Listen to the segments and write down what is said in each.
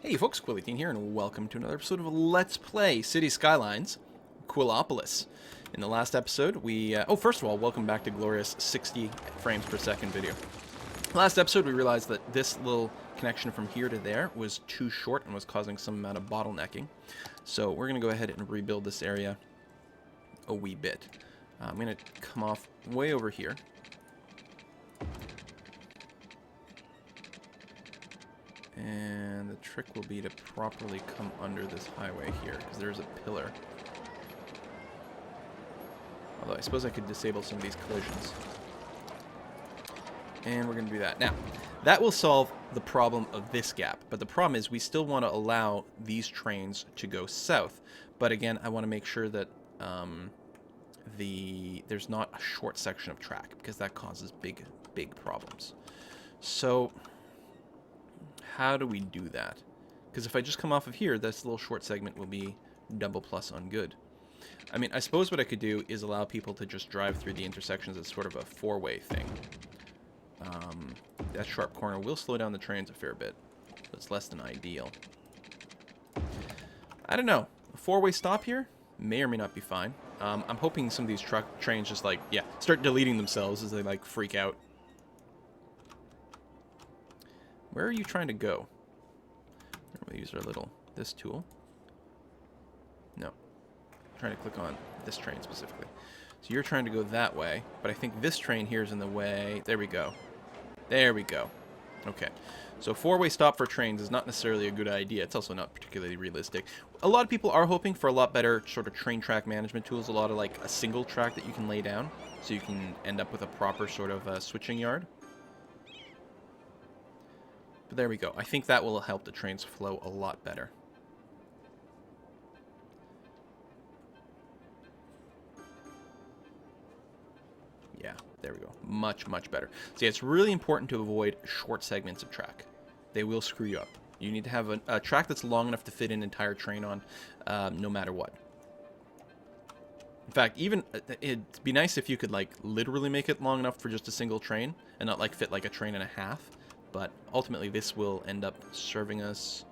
Hey folks, Quilly here, and welcome to another episode of Let's Play City Skylines, Quillopolis. In the last episode, first of all, welcome back to glorious 60 frames per second video. Last episode, we realized that this little connection from here to there was too short and was causing some amount of bottlenecking. So we're going to go ahead and rebuild this area a wee bit. I'm going to come off way over here. And the trick will be to properly come under this highway here, because there's a pillar. Although I suppose I could disable some of these collisions. And we're going to do that. Now, that will solve the problem of this gap. But the problem is we still want to allow these trains to go south. But again, I want to make sure that there's not a short section of track, because that causes big problems. So how do we do that? Because if I just come off of here, this little short segment will be double plus on good. I mean, I suppose what I could do is allow people to just drive through the intersections as sort of a four-way thing. That sharp corner will slow down the trains a fair bit. So it's less than ideal. I don't know. A four-way stop here may or may not be fine. I'm hoping some of these trains just start deleting themselves as they freak out. Where are you trying to go? We'll use our this tool. No. I'm trying to click on this train specifically. So you're trying to go that way, but I think this train here is in the way. There we go. There we go. Okay. So four-way stop for trains is not necessarily a good idea. It's also not particularly realistic. A lot of people are hoping for a lot better sort of train track management tools, a lot of a single track that you can lay down, so you can end up with a proper sort of switching yard. But there we go. I think that will help the trains flow a lot better. Yeah, there we go. Much better. See, it's really important to avoid short segments of track. They will screw you up. You need to have a track that's long enough to fit an entire train on, no matter what. In fact, even it'd be nice if you could literally make it long enough for just a single train and not fit like a train and a half. But ultimately, this will end up serving us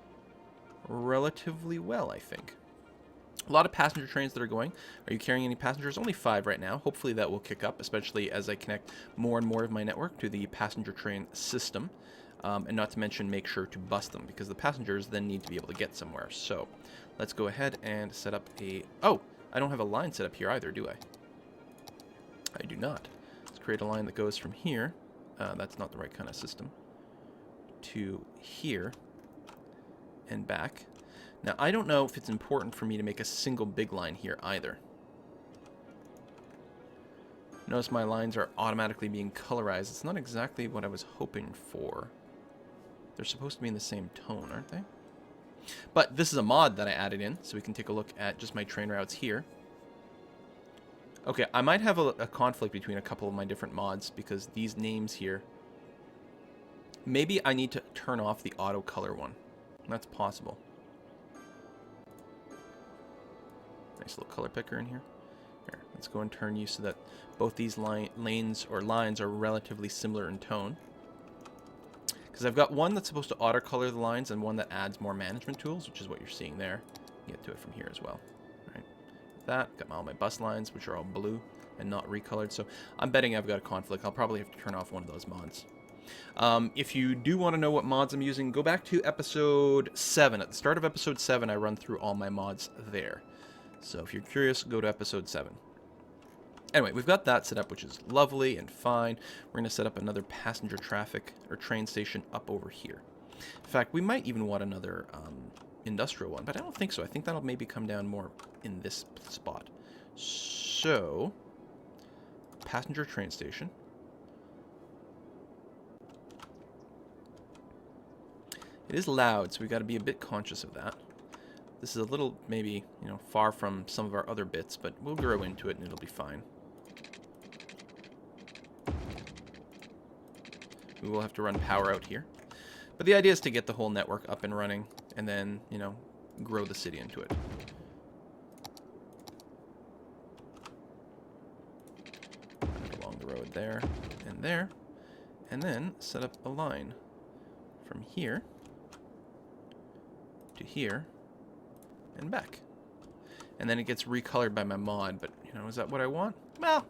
relatively well, I think. A lot of passenger trains that are going. Are you carrying any passengers? Only 5 right now. Hopefully that will kick up, especially as I connect more and more of my network to the passenger train system. And not to mention make sure to bus them, because the passengers then need to be able to get somewhere. So let's go ahead and set up a... Oh, I don't have a line set up here either, do I? I do not. Let's create a line that goes from here. That's not the right kind of system. To here and back. Now, I don't know if it's important for me to make a single big line here either. Notice my lines are automatically being colorized. It's not exactly what I was hoping for. They're supposed to be in the same tone, aren't they? But this is a mod that I added in, so we can take a look at just my train routes here. Okay, I might have a conflict between a couple of my different mods, because these names here... Maybe I need to turn off the auto color one. That's possible. Nice little color picker in here. Here, let's go and turn you so that both these lines are relatively similar in tone. Because I've got one that's supposed to auto color the lines and one that adds more management tools, which is what you're seeing there. Get to it from here as well. All right. With that, got all my bus lines, which are all blue and not recolored. So I'm betting I've got a conflict. I'll probably have to turn off one of those mods. If you do want to know what mods I'm using, go back to episode 7. At the start of episode 7, I run through all my mods there. So if you're curious, go to episode 7. Anyway, we've got that set up, which is lovely and fine. We're going to set up another passenger traffic or train station up over here. In fact, we might even want another industrial one, but I don't think so. I think that'll maybe come down more in this spot. So, passenger train station. It is loud, so we've got to be a bit conscious of that. This is a little, maybe, far from some of our other bits, but we'll grow into it and it'll be fine. We will have to run power out here. But the idea is to get the whole network up and running and then, grow the city into it. Along the road there, and then set up a line from here to here and back. And then it gets recolored by my mod, but, you know, is that what I want? Well,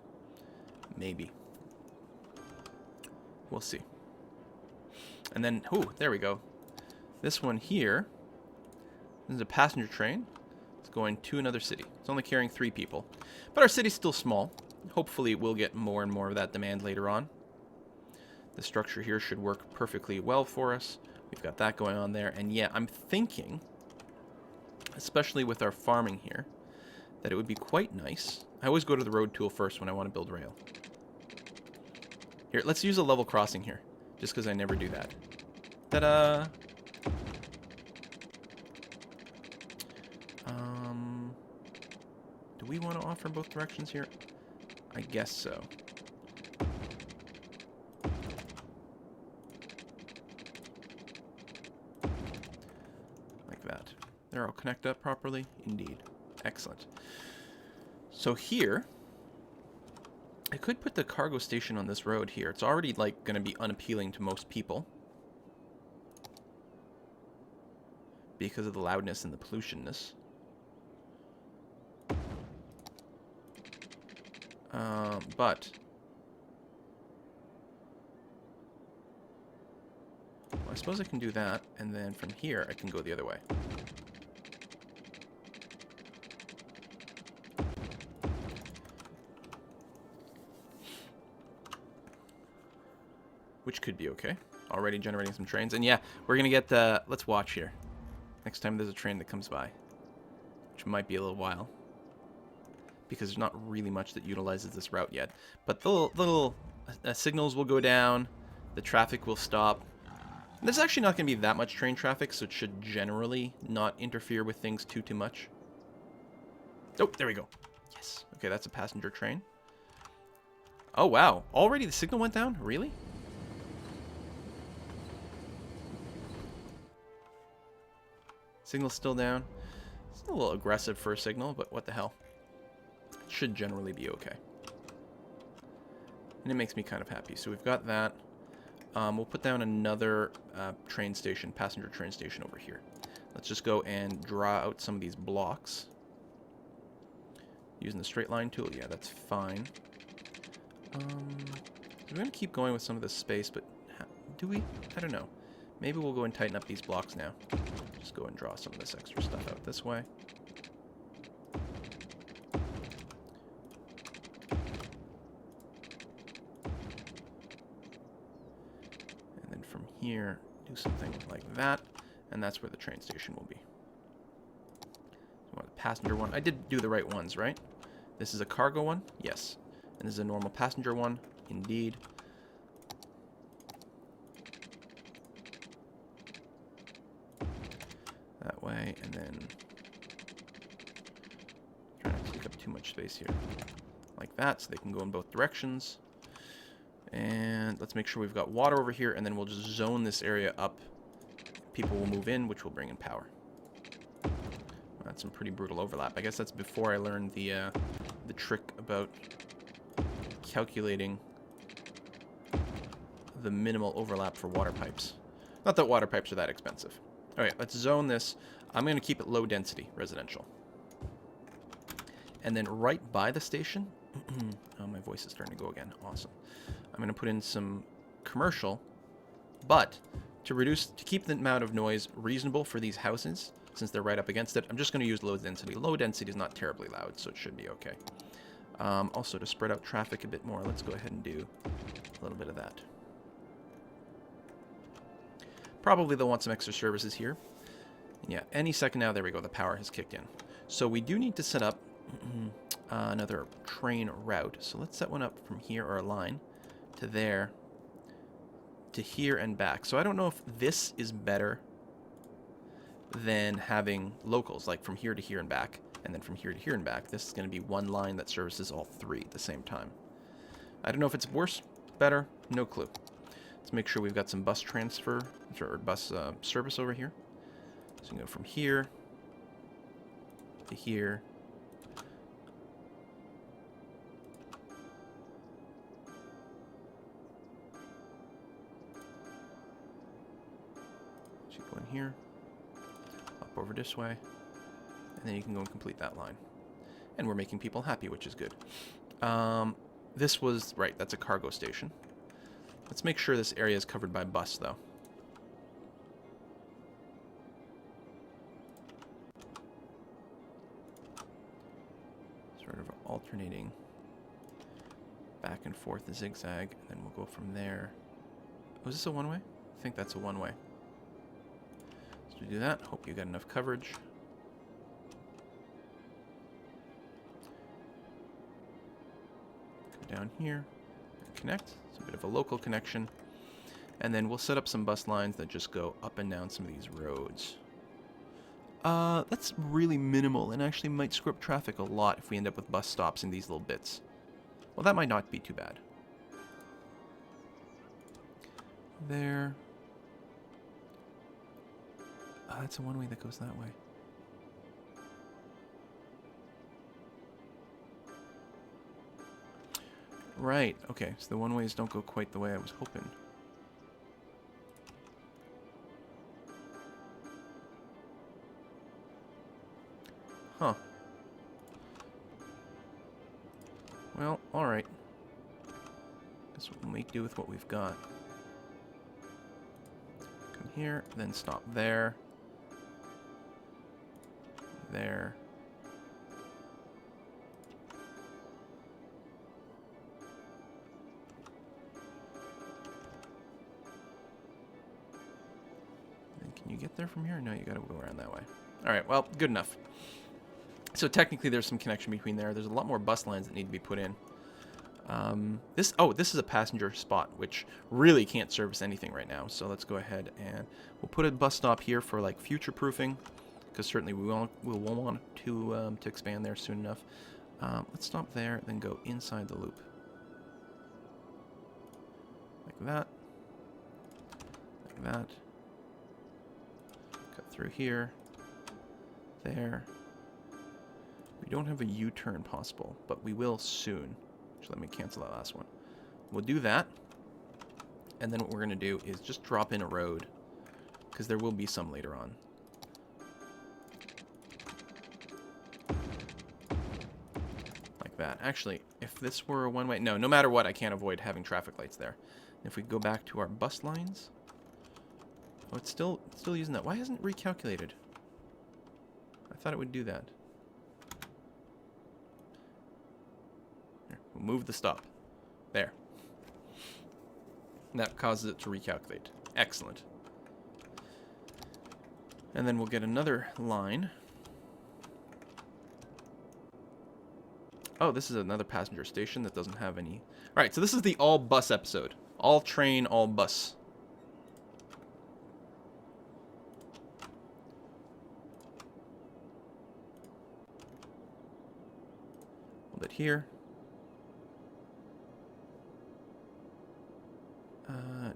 maybe. We'll see. And then, ooh, there we go. This one here, this is a passenger train. It's going to another city. It's only carrying 3 people. But our city's still small. Hopefully we'll get more and more of that demand later on. The structure here should work perfectly well for us. We've got that going on there. And yeah, I'm thinking, especially with our farming here, that it would be quite nice. I always go to the road tool first when I want to build rail. Here, let's use a level crossing here, just because I never do that. Ta-da! Do we want to offer both directions here? I guess so. Like that. They're all connected up properly? Indeed. Excellent. So here, I could put the cargo station on this road here. It's already, like, going to be unappealing to most people because of the loudness and the pollutionness. But well, I suppose I can do that, and then from here I can go the other way. Which could be okay. Already generating some trains. And yeah, we're going to get the... Let's watch here. Next time there's a train that comes by. Which might be a little while. Because there's not really much that utilizes this route yet. But the little signals will go down. The traffic will stop. And there's actually not going to be that much train traffic, so it should generally not interfere with things too much. Oh, there we go. Yes. Okay, that's a passenger train. Oh, wow. Already the signal went down? Really? Signal's still down. It's a little aggressive for a signal, but what the hell. It should generally be okay. And it makes me kind of happy. So we've got that. We'll put down another train station, passenger train station over here. Let's just go and draw out some of these blocks. Using the straight line tool, yeah, that's fine. We're going to keep going with some of this space, but do we? I don't know. Maybe we'll go and tighten up these blocks now. Just go and draw some of this extra stuff out this way. And then from here, do something like that. And that's where the train station will be. So the passenger one. I did do the right ones, right? This is a cargo one? Yes. And this is a normal passenger one? Indeed. That way, and then try not to take up too much space here. Like that, so they can go in both directions. And let's make sure we've got water over here, and then we'll just zone this area up. People will move in, which will bring in power. That's some pretty brutal overlap. I guess that's before I learned the trick about calculating the minimal overlap for water pipes. Not that water pipes are that expensive. Alright, let's zone this. I'm going to keep it low density, residential. And then right by the station... oh, my voice is starting to go again. Awesome. I'm going to put in some commercial, but to keep the amount of noise reasonable for these houses, since they're right up against it, I'm just going to use low density. Low density is not terribly loud, so it should be okay. Also, to spread out traffic a bit more, let's go ahead and do a little bit of that. Probably they'll want some extra services here. Yeah, any second now, there we go, the power has kicked in. So we do need to set up another train route. So let's set one up from here, or a line, to there, to here and back. So I don't know if this is better than having locals, like from here to here and back, and then from here to here and back. This is going to be one line that services all three at the same time. I don't know if it's worse, better, no clue. Let's make sure we've got some bus transfer, or bus service over here. So we can go from here to here. Should go in here. Up Up over this way. And then you can go and complete that line. And we're making people happy, which is good. This was... Right, that's a cargo station. Let's make sure this area is covered by bus, though. Sort of alternating back and forth, the zigzag, and then we'll go from there. Oh, is this a one-way? I think that's a one-way. So we do that. Hope you got enough coverage. Go down here and connect. It's a bit of a local connection. And then we'll set up some bus lines that just go up and down some of these roads. That's really minimal and actually might screw up traffic a lot if we end up with bus stops in these little bits. Well, that might not be too bad. There. That's a one-way that goes that way. Right, okay, so the one-ways don't go quite the way I was hoping. Huh. Well, alright. Guess we'll make do with what we've got. Come here, then stop there. There. Then can you get there from here? No, you gotta go around that way. Alright, well, good enough. So technically there's some connection between there. There's a lot more bus lines that need to be put in. This is a passenger spot, which really can't service anything right now. So let's go ahead and we'll put a bus stop here for like future proofing, because certainly we'll want to expand there soon enough. Let's stop there, then go inside the loop. Like that. Like that. Cut through here. There. We don't have a U-turn possible, but we will soon. Actually, let me cancel that last one. We'll do that. And then what we're going to do is just drop in a road, because there will be some later on. Like that. Actually, if this were a one-way... No matter what, I can't avoid having traffic lights there. If we go back to our bus lines... Oh, it's still using that. Why hasn't it recalculated? I thought it would do that. We'll move the stop. There. And that causes it to recalculate. Excellent. And then we'll get another line. Oh, this is another passenger station that doesn't have any... Alright, so this is the all-bus episode. All train, all bus. A little bit here.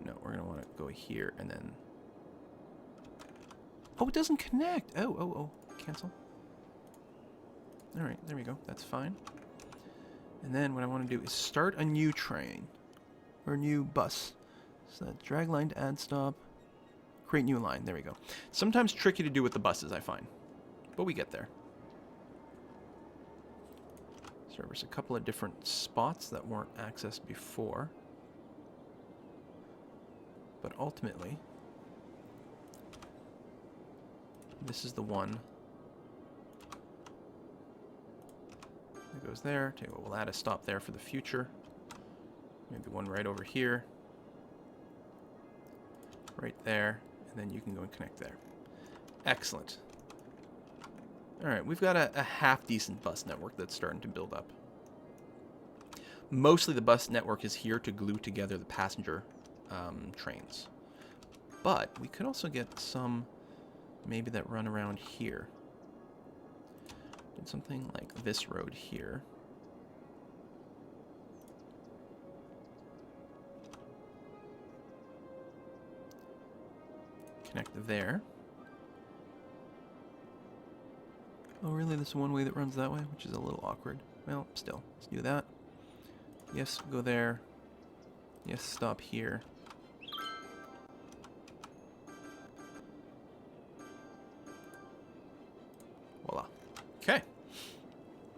No, we're going to want to go here and then... Oh, it doesn't connect! Oh. Cancel. Alright, there we go. That's fine. And then what I want to do is start a new train. Or a new bus. So that drag line to add stop. Create new line. There we go. Sometimes tricky to do with the buses, I find. But we get there. Service a couple of different spots that weren't accessed before. But ultimately, this is the one that goes there. Tell you what, we'll add a stop there for the future. Maybe one right over here. Right there. And then you can go and connect there. Excellent. Alright, we've got a half-decent bus network that's starting to build up. Mostly the bus network is here to glue together the passenger trains. But we could also get some maybe that run around here. Did something like this road here. Connect there. Oh really, there's one way that runs that way, which is a little awkward. Well, still, let's do that. Yes, go there. Yes, stop here. Voila. Okay.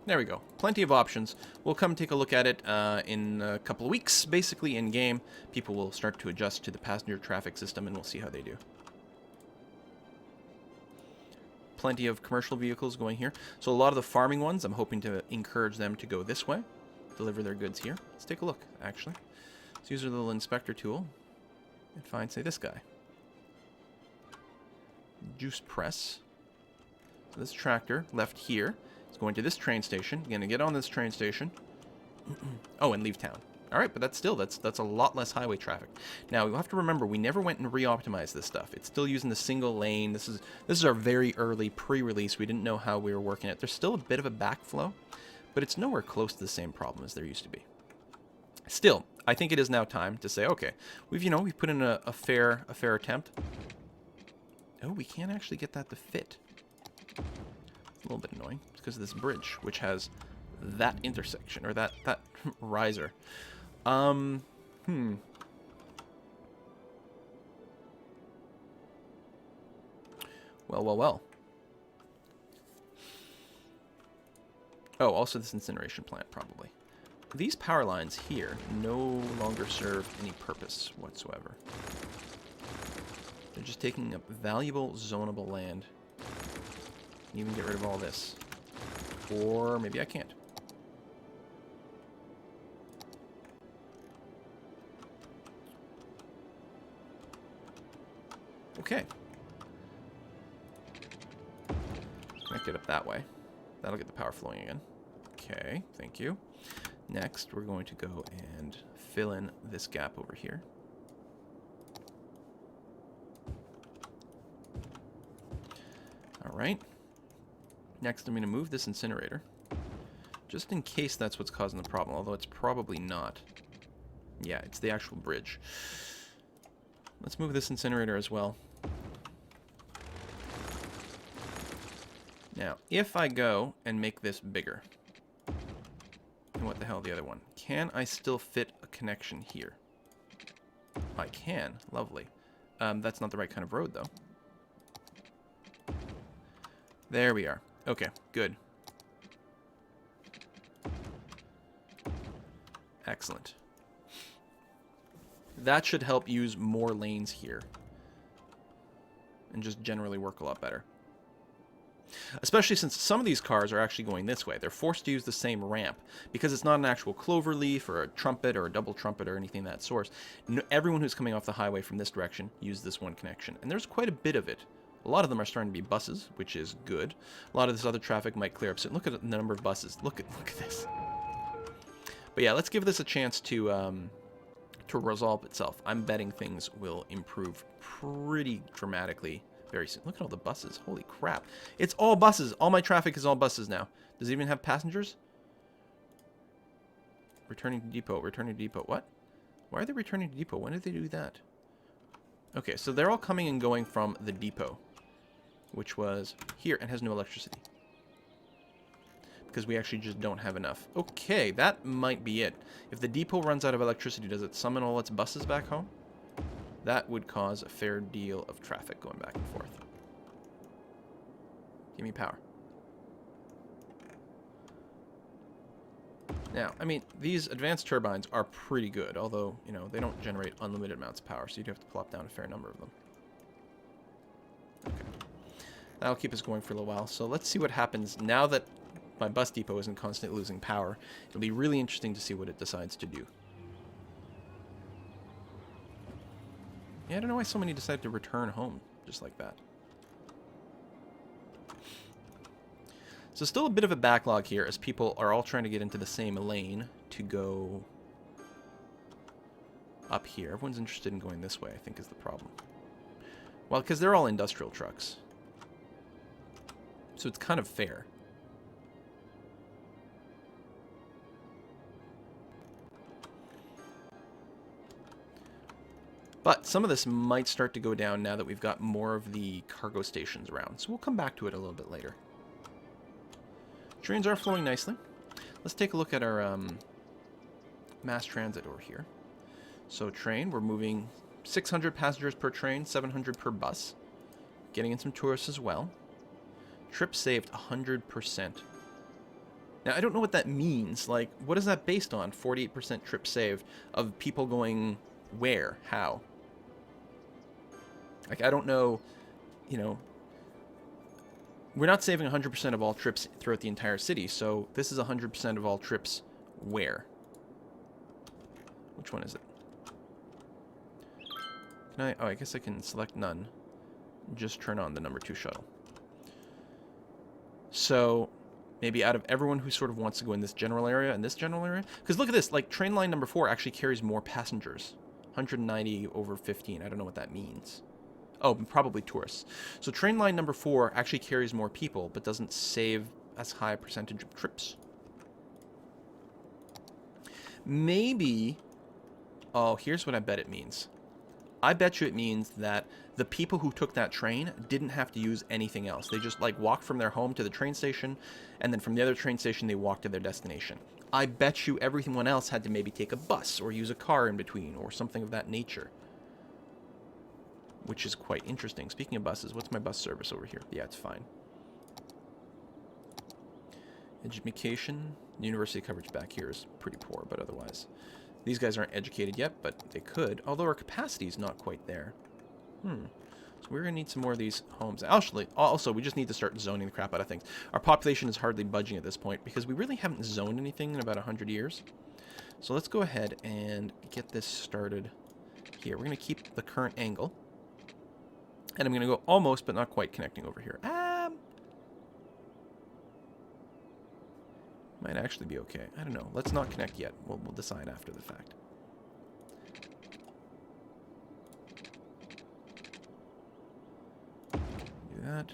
There we go. Plenty of options. We'll come take a look at it in a couple of weeks. Basically, in-game, people will start to adjust to the passenger traffic system, and we'll see how they do. Plenty of commercial vehicles going here. So a lot of the farming ones, I'm hoping to encourage them to go this way. Deliver their goods here. Let's take a look, actually. Let's use our little inspector tool and find, say, this guy. Juice press. So this tractor left here. It's going to this train station. Going to get on this train station. Oh, and leave town. All right, but that's a lot less highway traffic. Now, you'll have to remember, we never went and re-optimized this stuff. It's still using the single lane. This is our very early pre-release. We didn't know how we were working it. There's still a bit of a backflow, but it's nowhere close to the same problem as there used to be. Still, I think it is now time to say, okay, we've put in a fair attempt. Oh, we can't actually get that to fit. A little bit annoying. It's because of this bridge, which has that intersection, or that riser. Well. Oh, also this incineration plant, probably. These power lines here no longer serve any purpose whatsoever. They're just taking up valuable zonable land. Can even get rid of all this. Or maybe I can't. Okay. Connect it up that way. That'll get the power flowing again. Okay, thank you. Next, we're going to go and fill in this gap over here. All right. Next, I'm going to move this incinerator, just in case that's what's causing the problem, although it's probably not. Yeah, it's the actual bridge. Let's move this incinerator as well. Now, if I go and make this bigger, and what the hell, the other one? Can I still fit a connection here? I can. Lovely. That's not the right kind of road, though. There we are. Okay, good. Excellent. That should help use more lanes here. And just generally work a lot better. Especially since some of these cars are actually going this way. They're forced to use the same ramp because it's not an actual clover leaf or a trumpet or a double trumpet or anything of that sort. No, everyone who's coming off the highway from this direction uses this one connection. And there's quite a bit of it. A lot of them are starting to be buses, which is good. A lot of this other traffic might clear up soon. Look at the number of buses. Look at this. But yeah, let's give this a chance to resolve itself. I'm betting things will improve pretty dramatically very soon. Look at all the buses. Holy crap. It's all buses. All my traffic is all buses now. Does it even have passengers? Returning to depot. Returning to depot. What? Why are they returning to depot? When did they do that? Okay, so they're all coming and going from the depot, which was here and has no electricity. Because we actually just don't have enough. Okay, that might be it. If the depot runs out of electricity, does it summon all its buses back home? That would cause a fair deal of traffic going back and forth. Give me power. Now, I mean, these advanced turbines are pretty good, although, you know, they don't generate unlimited amounts of power, so you'd have to plop down a fair number of them. Okay. That'll keep us going for a little while. So let's see what happens now that my bus depot isn't constantly losing power. It'll be really interesting to see what it decides to do. Yeah, I don't know why so many decide to return home just like that. So still a bit of a backlog here as people are all trying to get into the same lane to go up here. Everyone's interested in going this way, I think, is the problem. Well, because they're all industrial trucks. So it's kind of fair. But some of this might start to go down now that we've got more of the cargo stations around. So we'll come back to it a little bit later. Trains are flowing nicely. Let's take a look at our mass transit over here. So train, we're moving 600 passengers per train, 700 per bus. Getting in some tourists as well. Trips saved 100%. Now, I don't know what that means. Like, what is that based on? 48% trips saved of people going where? How? Like, I don't know, you know, we're not saving 100% of all trips throughout the entire city, so this is 100% of all trips where? Which one is it? Can I? Oh, I guess I can select none. Just turn on the number 2 shuttle. So maybe out of everyone who sort of wants to go in this general area and this general area, because look at this, like train line number 4 actually carries more passengers. 190 over 15. I don't know what that means. Oh, probably tourists. So train line number 4 actually carries more people, but doesn't save as high a percentage of trips. Maybe... Oh, here's what I bet it means. I bet you it means that the people who took that train didn't have to use anything else. They just, like, walked from their home to the train station, and then from the other train station, they walked to their destination. I bet you everyone else had to maybe take a bus or use a car in between or something of that nature. Which is quite interesting. Speaking of buses, what's my bus service over here? Yeah, it's fine. Education. University coverage back here is pretty poor, but otherwise. These guys aren't educated yet, but they could. Although our capacity is not quite there. So we're going to need some more of these homes. Actually, also, we just need to start zoning the crap out of things. Our population is hardly budging at this point because we really haven't zoned anything in about 100 years. So let's go ahead and get this started here. We're going to keep the current angle. And I'm going to go almost, but not quite connecting over here. Might actually be okay. I don't know. Let's not connect yet. We'll decide after the fact. Do that.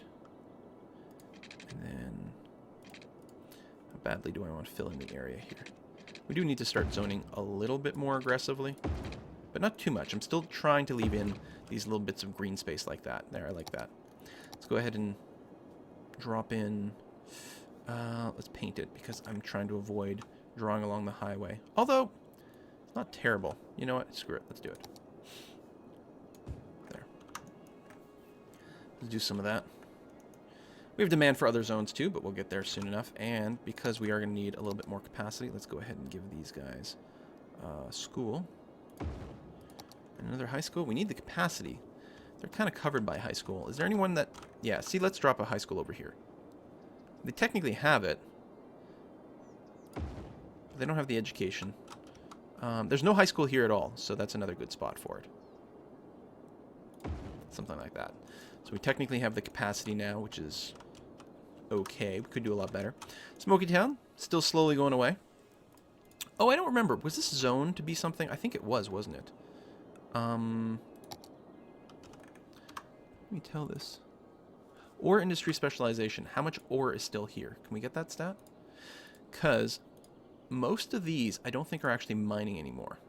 And then... how badly do I want to fill in the area here? We do need to start zoning a little bit more aggressively. But not too much. I'm still trying to leave in these little bits of green space like that. There, I like that. Let's go ahead and drop in... let's paint it, because I'm trying to avoid drawing along the highway. Although, it's not terrible. You know what? Screw it. Let's do it. There. Let's do some of that. We have demand for other zones too, but we'll get there soon enough. And because we are going to need a little bit more capacity, let's go ahead and give these guys school. And another high school. We need the capacity. They're kind of covered by high school. Is there anyone that... yeah, see, let's drop a high school over here. They technically have it. But they don't have the education. There's no high school here at all, so that's another good spot for it. Something like that. So we technically have the capacity now, which is okay. We could do a lot better. Smoky Town, still slowly going away. Oh, I don't remember. Was this zoned to be something? I think it was, wasn't it? Let me tell this. Ore industry specialization. How much ore is still here? Can we get that stat? Because most of these I don't think are actually mining anymore.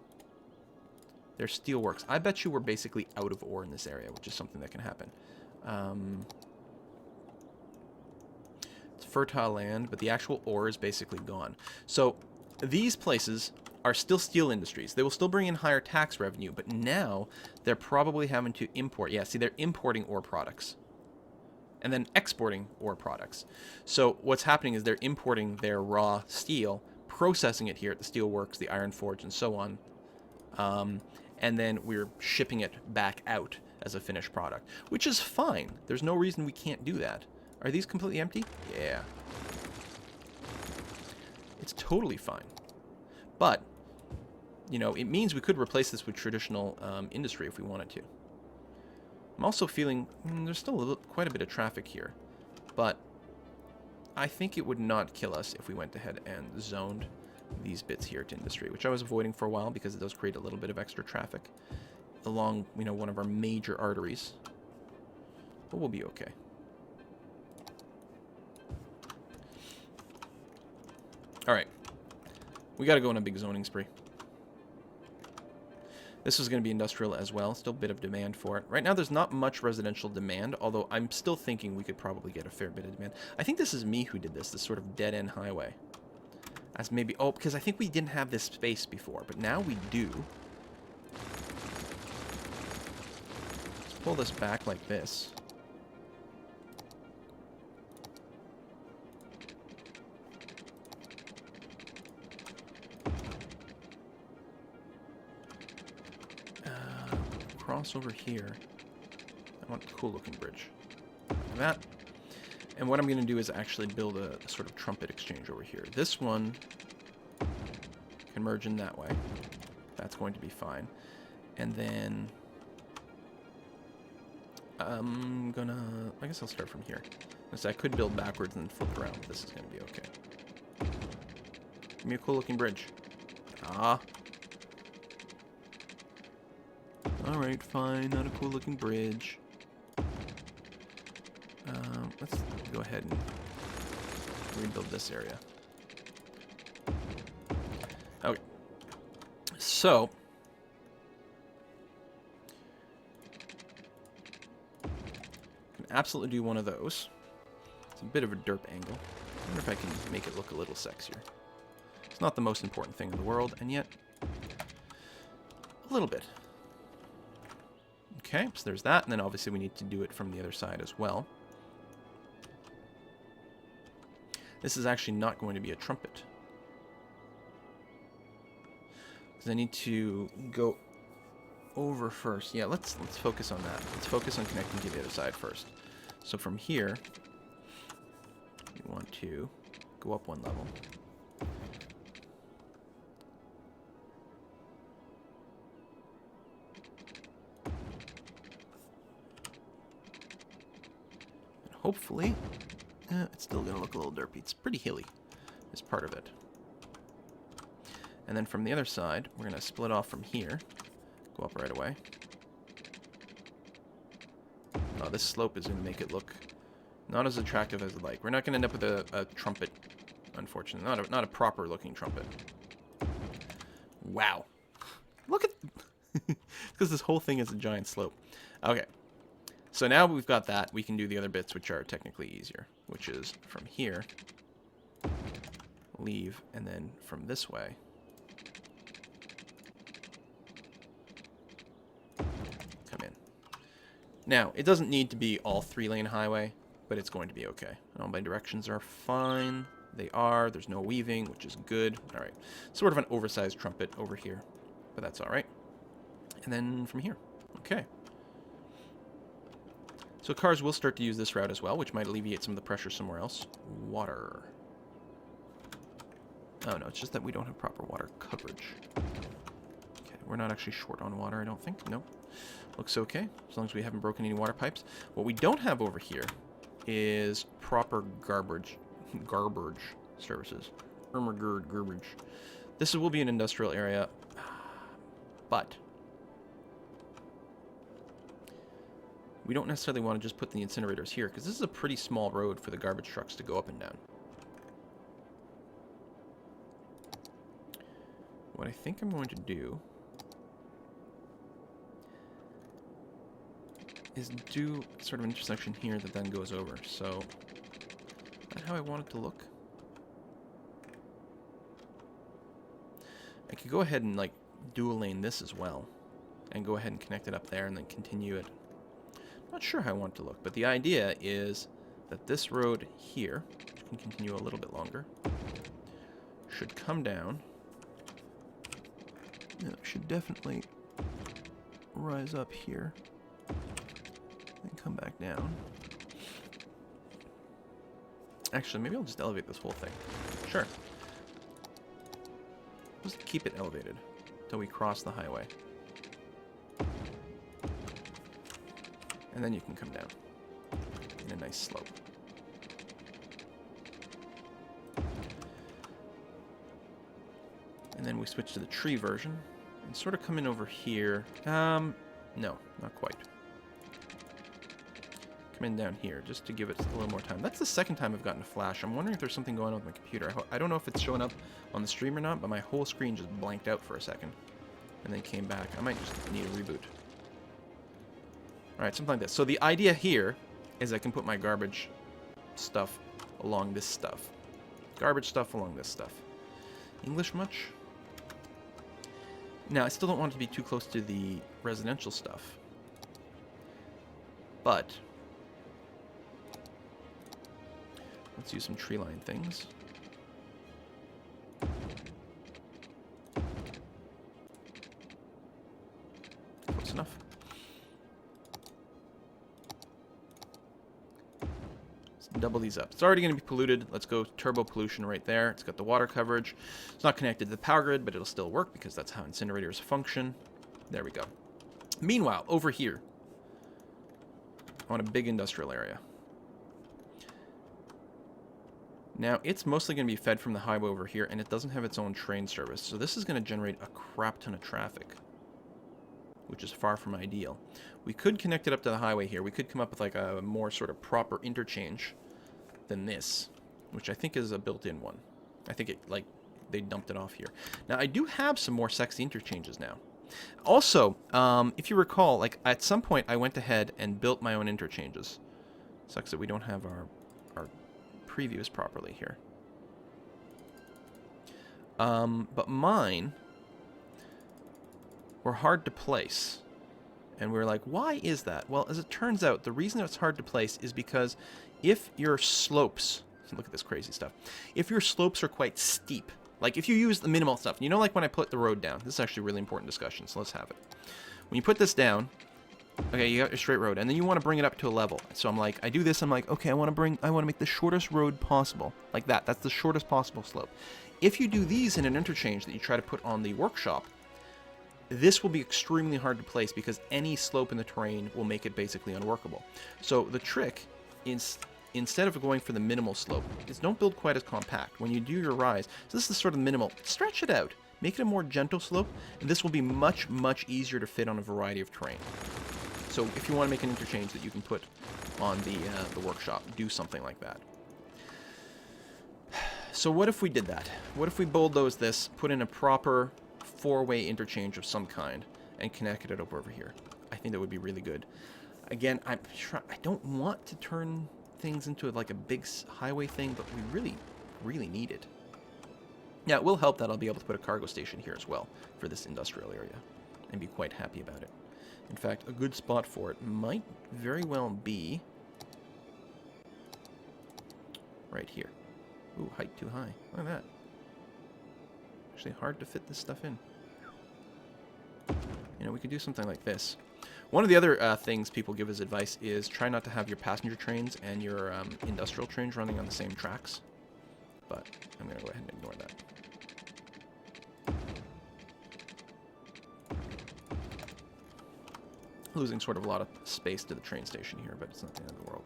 They're steelworks. I bet you we're basically out of ore in this area, which is something that can happen. It's fertile land, but the actual ore is basically gone. So these places are still steel industries. They will still bring in higher tax revenue, but now they're probably having to import. Yeah, see, they're importing ore products. And then exporting ore products. So what's happening is they're importing their raw steel, processing it here at the steel works, the iron forge, and so on. And then we're shipping it back out as a finished product, which is fine. There's no reason we can't do that. Are these completely empty? Yeah. It's totally fine. But, you know, it means we could replace this with traditional industry if we wanted to. I'm also feeling there's still quite a bit of traffic here, but I think it would not kill us if we went ahead and zoned these bits here to industry, which I was avoiding for a while because it does create a little bit of extra traffic along, you know, one of our major arteries. But we'll be okay. All right, we got to go on a big zoning spree. This is going to be industrial as well. Still a bit of demand for it. Right now, there's not much residential demand, although I'm still thinking we could probably get a fair bit of demand. I think this is me who did this sort of dead-end highway. As maybe... oh, because I think we didn't have this space before, but now we do. Let's pull this back like this. cross over here. I want a cool looking bridge. Like that. And what I'm going to do is actually build a sort of trumpet exchange over here. This one can merge in that way. That's going to be fine. And then I guess I'll start from here. So I could build backwards and flip around. This is going to be okay. Give me a cool looking bridge. Ah. Alright, fine. Not a cool looking bridge. Let's go ahead and rebuild this area. Okay. So, can absolutely do one of those. It's a bit of a derp angle. I wonder if I can make it look a little sexier. It's not the most important thing in the world, and yet a little bit. Okay, so there's that, and then obviously we need to do it from the other side as well. This is actually not going to be a trumpet, because I need to go over first. Yeah, let's focus on that. Let's focus on connecting to the other side first. So from here, we want to go up one level. And hopefully, it's still going to look a little derpy. It's pretty hilly, is part of it. And then from the other side, we're going to split off from here. Go up right away. Oh, this slope is going to make it look not as attractive as I'd like. We're not going to end up with a trumpet, unfortunately. Not a proper looking trumpet. Wow. Look at... because this whole thing is a giant slope. Okay. So now we've got that, we can do the other bits which are technically easier, which is from here, leave, and then from this way, come in. Now, it doesn't need to be all 3-lane highway, but it's going to be okay. All my directions are fine. They are. There's no weaving, which is good. All right. Sort of an oversized trumpet over here, but that's all right. And then from here. Okay. So cars will start to use this route as well, which might alleviate some of the pressure somewhere else. Water. Oh, no, it's just that we don't have proper water coverage. Okay, we're not actually short on water, I don't think. Nope. Looks okay, as long as we haven't broken any water pipes. What we don't have over here is proper garbage services. Garbage. This will be an industrial area, but we don't necessarily want to just put the incinerators here, because this is a pretty small road for the garbage trucks to go up and down. What I think I'm going to do is do sort of an intersection here that then goes over. So, is that how I want it to look? I could go ahead and, like, dual lane this as well, and go ahead and connect it up there and then continue it. Not sure how I want it to look, but the idea is that this road here, which can continue a little bit longer, should come down. It should definitely rise up here and come back down. Actually, maybe I'll just elevate this whole thing. Sure. Just keep it elevated until we cross the highway. And then you can come down in a nice slope. And then we switch to the tree version and sort of come in over here. No, not quite. Come in down here just to give it a little more time. That's the second time I've gotten a flash. I'm wondering if there's something going on with my computer. I don't know if it's showing up on the stream or not, but my whole screen just blanked out for a second and then came back. I might just need a reboot. Alright, something like this. So the idea here is I can put my garbage stuff along this stuff. Garbage stuff along this stuff. English much? Now, I still don't want it to be too close to the residential stuff. But let's use some tree line things. Close enough. Let's double these up. It's already going to be polluted. Let's go turbo pollution right there. It's got the water coverage. It's not connected to the power grid, but it'll still work because that's how incinerators function. There we go. Meanwhile, over here, I want a big industrial area. Now, it's mostly going to be fed from the highway over here, and it doesn't have its own train service. So this is going to generate a crap ton of traffic, which is far from ideal. We could connect it up to the highway here. We could come up with like a more sort of proper interchange than this, which I think is a built-in one. I think they dumped it off here. Now, I do have some more sexy interchanges now. Also, if you recall, like at some point I went ahead and built my own interchanges. Sucks that we don't have our previews properly here. But mine were hard to place. And we were like, why is that? Well, as it turns out, the reason it's hard to place is because if your slopes, so look at this crazy stuff, if your slopes are quite steep, like if you use the minimal stuff, you know, like when I put the road down, this is actually a really important discussion, so let's have it. When you put this down, okay, you got your straight road, and then you want to bring it up to a level. So I'm like, I do this, I'm like, okay, I want to make the shortest road possible. Like that. That's the shortest possible slope. If you do these in an interchange that you try to put on the workshop, this will be extremely hard to place because any slope in the terrain will make it basically unworkable. So the trick is, instead of going for the minimal slope, is don't build quite as compact. When you do your rise, so this is sort of minimal, stretch it out. Make it a more gentle slope, and this will be much, much easier to fit on a variety of terrain. So if you want to make an interchange that you can put on the workshop, do something like that. So what if we did that? What if we bulldoze this, put in a proper four-way interchange of some kind, and connected it over here? I think that would be really good. Again, I don't want to turn things into like a big highway thing, but we really, really need it. Yeah, it will help that I'll be able to put a cargo station here as well for this industrial area and be quite happy about it. In fact, a good spot for it might very well be right here. Ooh, height too high. Look at that. Actually hard to fit this stuff in. You know, we could do something like this. One of the other things people give as advice is try not to have your passenger trains and your industrial trains running on the same tracks. But I'm going to go ahead and ignore that. Losing sort of a lot of space to the train station here, but it's not the end of the world.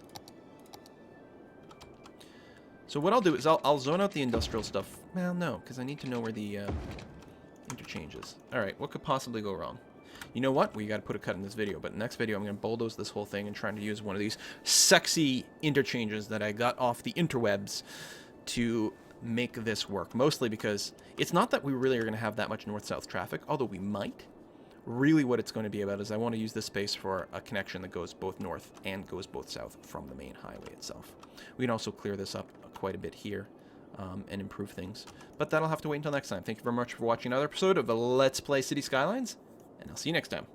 So what I'll do is I'll zone out the industrial stuff. Well, no, because I need to know where the interchange is. All right, what could possibly go wrong? You know what? We got to put a cut in this video, but next video I'm going to bulldoze this whole thing and trying to use one of these sexy interchanges that I got off the interwebs to make this work. Mostly because it's not that we really are going to have that much north-south traffic, although we might. Really what it's going to be about is I want to use this space for a connection that goes both north and goes both south from the main highway itself. We can also clear this up quite a bit here and improve things. But that'll have to wait until next time. Thank you very much for watching another episode of Let's Play City Skylines, and I'll see you next time.